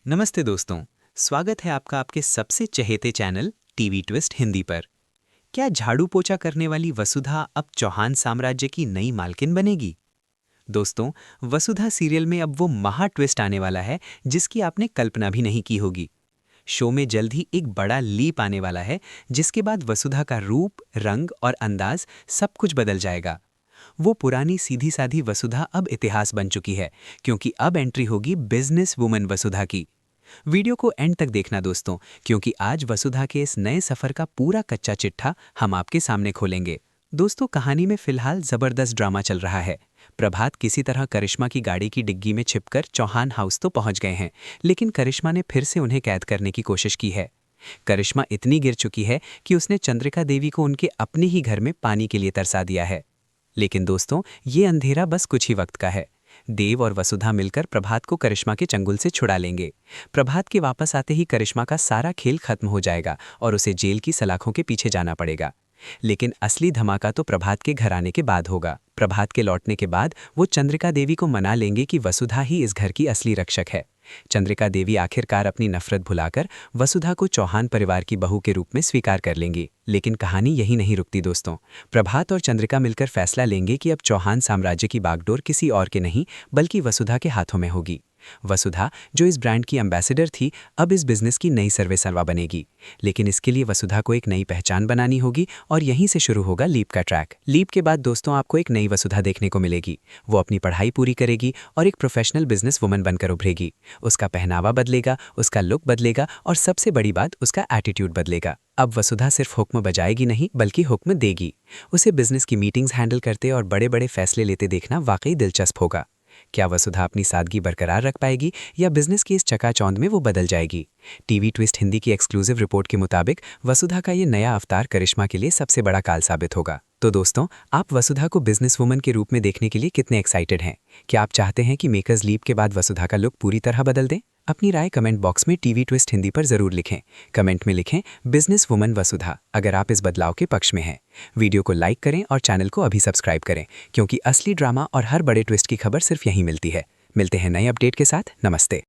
नमस्ते दोस्तों। स्वागत है आपका आपके सबसे चहेते चैनल टीवी ट्विस्ट हिंदी पर। क्या झाड़ू पोछा करने वाली वसुधा अब चौहान साम्राज्य की नई मालकिन बनेगी? दोस्तों, वसुधा सीरियल में अब वो महा ट्विस्ट आने वाला है जिसकी आपने कल्पना भी नहीं की होगी। शो में जल्द ही एक बड़ा लीप आने वाला है जिसके बाद वसुधा का रूप, रंग और अंदाज सब कुछ बदल जाएगा। वो पुरानी सीधी साधी वसुधा अब इतिहास बन चुकी है, क्योंकि अब एंट्री होगी बिजनेस वुमन वसुधा की। वीडियो को एंड तक देखना दोस्तों, क्योंकि आज वसुधा के इस नए सफर का पूरा कच्चा चिट्ठा हम आपके सामने खोलेंगे। दोस्तों, कहानी में फिलहाल जबरदस्त ड्रामा चल रहा है। प्रभात किसी तरह करिश्मा की गाड़ी की डिग्गी में छिपकर चौहान हाउस तो पहुंच गए हैं, लेकिन करिश्मा ने फिर से उन्हें कैद करने की कोशिश की है। करिश्मा इतनी गिर चुकी है कि उसने चंद्रिका देवी को उनके अपने ही घर में पानी के लिए तरसा दिया है। लेकिन दोस्तों, ये अंधेरा बस कुछ ही वक्त का है। देव और वसुधा मिलकर प्रभात को करिश्मा के चंगुल से छुड़ा लेंगे। प्रभात के वापस आते ही करिश्मा का सारा खेल खत्म हो जाएगा और उसे जेल की सलाखों के पीछे जाना पड़ेगा। लेकिन असली धमाका तो प्रभात के घर आने के बाद होगा। प्रभात के लौटने के बाद वो चंद्रिका देवी को मना लेंगे कि वसुधा ही इस घर की असली रक्षक है। चंद्रिका देवी आखिरकार अपनी नफरत भुलाकर वसुधा को चौहान परिवार की बहू के रूप में स्वीकार कर लेंगी। लेकिन कहानी यही नहीं रुकती दोस्तों। प्रभात और चंद्रिका मिलकर फैसला लेंगे कि अब चौहान साम्राज्य की बागडोर किसी और के नहीं बल्कि वसुधा के हाथों में होगी। वसुधा, जो इस ब्रांड की एम्बेसडर थी, अब इस बिजनेस की नई सर्वेसर्वा बनेगी। लेकिन इसके लिए वसुधा को एक नई पहचान बनानी होगी और यहीं से शुरू होगा लीप का ट्रैक। लीप के बाद दोस्तों आपको एक नई वसुधा देखने को मिलेगी। वो अपनी पढ़ाई पूरी करेगी और एक प्रोफेशनल बिजनेस वुमन बनकर उभरेगी। उसका पहनावा बदलेगा, उसका लुक बदलेगा और सबसे बड़ी बात, उसका एटीट्यूड बदलेगा। अब वसुधा सिर्फ हुक्म बजाएगी नहीं बल्कि हुक्म देगी। उसे बिजनेस की मीटिंग्स हैंडल करते और बड़े बड़े फैसले लेते देखना वाकई दिलचस्प होगा। क्या वसुधा अपनी सादगी बरकरार रख पाएगी या बिजनेस की इस चकाचौंध में वो बदल जाएगी? टीवी ट्विस्ट हिंदी की एक्सक्लूसिव रिपोर्ट के मुताबिक वसुधा का ये नया अवतार करिश्मा के लिए सबसे बड़ा काल साबित होगा। तो दोस्तों, आप वसुधा को बिजनेस वुमन के रूप में देखने के लिए कितने एक्साइटेड हैं? क्या आप चाहते हैं कि मेकर्स लीप के बाद वसुधा का लुक पूरी तरह बदल दें? अपनी राय कमेंट बॉक्स में टीवी ट्विस्ट हिंदी पर जरूर लिखें। कमेंट में लिखें बिजनेस वुमन वसुधा अगर आप इस बदलाव के पक्ष में हैं। वीडियो को लाइक करें और चैनल को अभी सब्सक्राइब करें, क्योंकि असली ड्रामा और हर बड़े ट्विस्ट की खबर सिर्फ यहीं मिलती है। मिलते हैं नए अपडेट के साथ। नमस्ते।